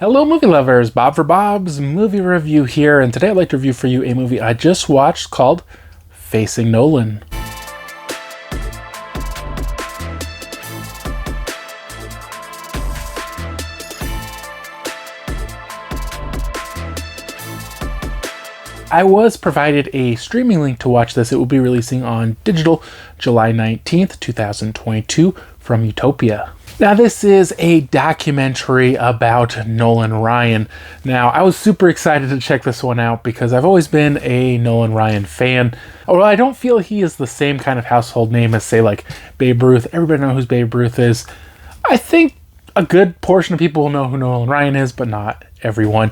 Hello, movie lovers. Bob for Bob's movie review here, and today I'd like to review for you a movie I just watched called Facing Nolan. I was provided a streaming link to watch this. It will be releasing on digital July 19th, 2022 from Utopia. Now, this is a documentary about Nolan Ryan. Now, I was super excited to check this one out because I've always been a Nolan Ryan fan. Although I don't feel he is the same kind of household name as, say, like Babe Ruth. Everybody knows who Babe Ruth is. I think a good portion of people will know who Nolan Ryan is, but not everyone.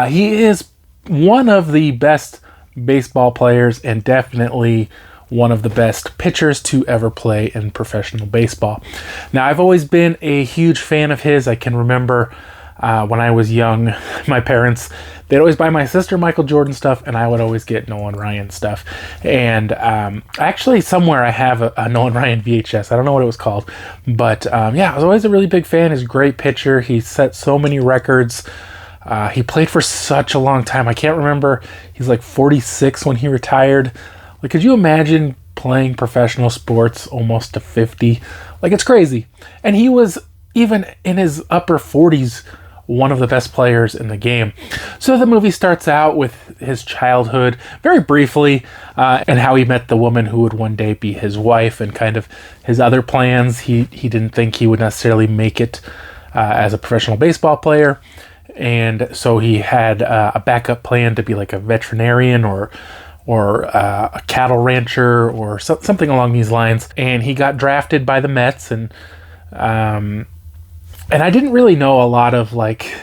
He is one of the best baseball players and definitely one of the best pitchers to ever play in professional baseball. Now, I've always been a huge fan of his. I can remember when I was young, my parents, they'd always buy my sister Michael Jordan stuff, and I would always get Nolan Ryan stuff. And actually, somewhere I have a Nolan Ryan VHS. I don't know what it was called. But yeah, I was always a really big fan. He's a great pitcher. He set so many records. He played for such a long time. I can't remember. He's like 46 when he retired. Like, could you imagine playing professional sports almost to 50? Like, it's crazy. And he was, even in his upper 40s, one of the best players in the game. So the movie starts out with his childhood, very briefly, and how he met the woman who would one day be his wife, and kind of his other plans. He didn't think he would necessarily make it as a professional baseball player. And so he had a backup plan to be like a veterinarian or a cattle rancher or something along these lines. And he got drafted by the Mets, and I didn't really know a lot of like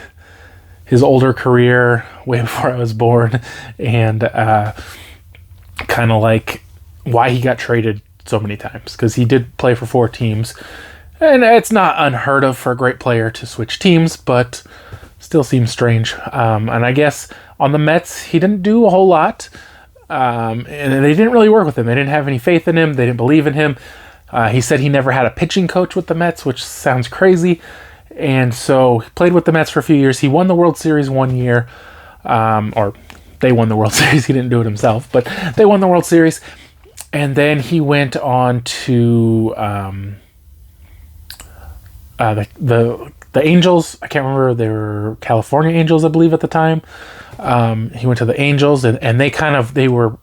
his older career way before I was born, and kind of like why he got traded so many times, because he did play for 4 teams, and it's not unheard of for a great player to switch teams, but still seems strange. And I guess on the Mets, he didn't do a whole lot. And they didn't really work with him. They didn't have any faith in him. They didn't believe in him. He said he never had a pitching coach with the Mets, which sounds crazy. And so he played with the Mets for a few years. He won the World Series one year. Or they won the World Series. He didn't do it himself, but they won the World Series. And then he went on to the Angels. I can't remember. They were California Angels, I believe, at the time. He went to the Angels, and they were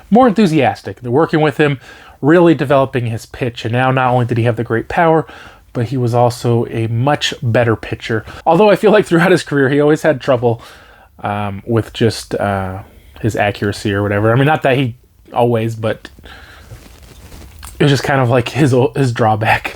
more enthusiastic. They're working with him, really developing his pitch. And now not only did he have the great power, but he was also a much better pitcher. Although I feel like throughout his career, he always had trouble with just his accuracy or whatever. I mean, not that he always, but it was just kind of like his drawback.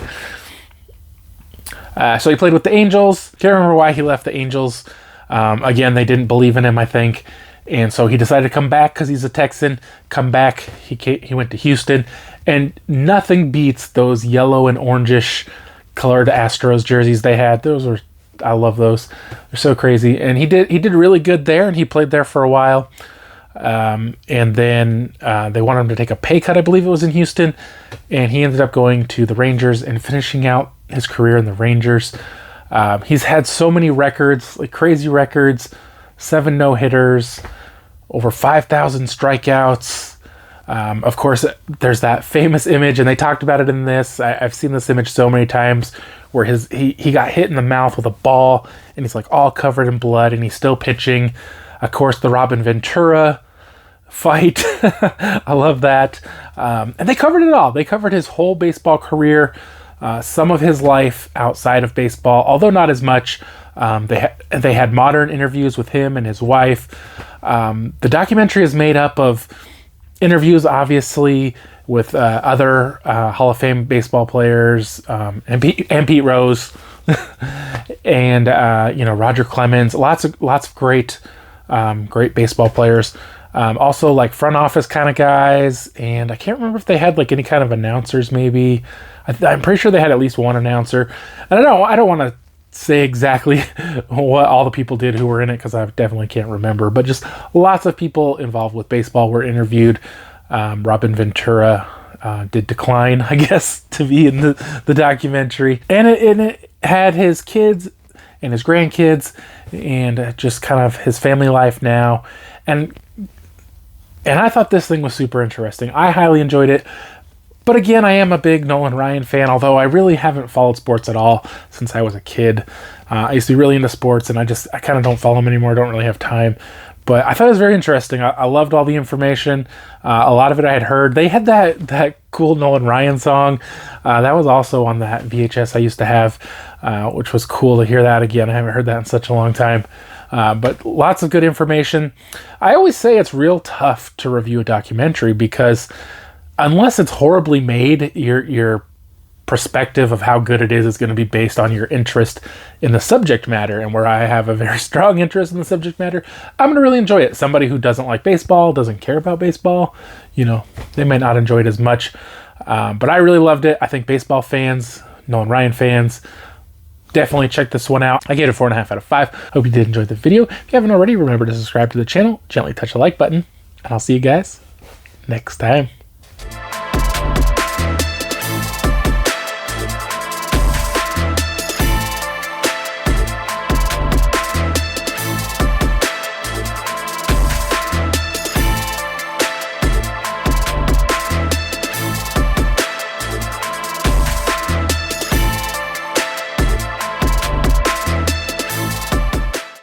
So he played with the Angels. Can't remember why he left the Angels. Again, they didn't believe in him, I think. And so he decided to come back because he's a Texan. Come back. He went to Houston. And nothing beats those yellow and orangish colored Astros jerseys they had. I love those. They're so crazy. And he did really good there, and he played there for a while. And then they wanted him to take a pay cut, I believe it was in Houston. And he ended up going to the Rangers and finishing out his career in the Rangers. He's had so many records, like crazy records, 7 no-hitters, over 5,000 strikeouts. Of course, there's that famous image, and they talked about it in this. I've seen this image so many times, where he got hit in the mouth with a ball, and he's like all covered in blood, and he's still pitching. Of course, the Robin Ventura fight. I love that. And they covered it all. They covered his whole baseball career, some of his life outside of baseball, although not as much. They had modern interviews with him and his wife. The documentary is made up of interviews, obviously, with other Hall of Fame baseball players, and Pete Rose, and Roger Clemens. Lots of great baseball players. Also, like front office kind of guys, and I can't remember if they had like any kind of announcers. Maybe I'm pretty sure they had at least one announcer. And I don't want to say exactly what all the people did who were in it, because I definitely can't remember. But just lots of people involved with baseball were interviewed. Robin Ventura did decline, I guess, to be in the documentary, and it had his kids and his grandkids, and just kind of his family life now. And I thought this thing was super interesting. I highly enjoyed it. But again, I am a big Nolan Ryan fan, although I really haven't followed sports at all since I was a kid. I used to be really into sports, and I kind of don't follow them anymore. I don't really have time. But I thought it was very interesting. I loved all the information. A lot of it I had heard. They had that cool Nolan Ryan song. That was also on that VHS I used to have, which was cool to hear that again. I haven't heard that in such a long time. But lots of good information. I always say it's real tough to review a documentary because unless it's horribly made, your perspective of how good it is going to be based on your interest in the subject matter. And where I have a very strong interest in the subject matter, I'm going to really enjoy it. Somebody who doesn't like baseball, doesn't care about baseball, they might not enjoy it as much. But I really loved it. I think baseball fans, Nolan Ryan fans, definitely check this one out. I gave it a 4.5 out of 5. Hope you did enjoy the video. If you haven't already, remember to subscribe to the channel, gently touch the like button, and I'll see you guys next time.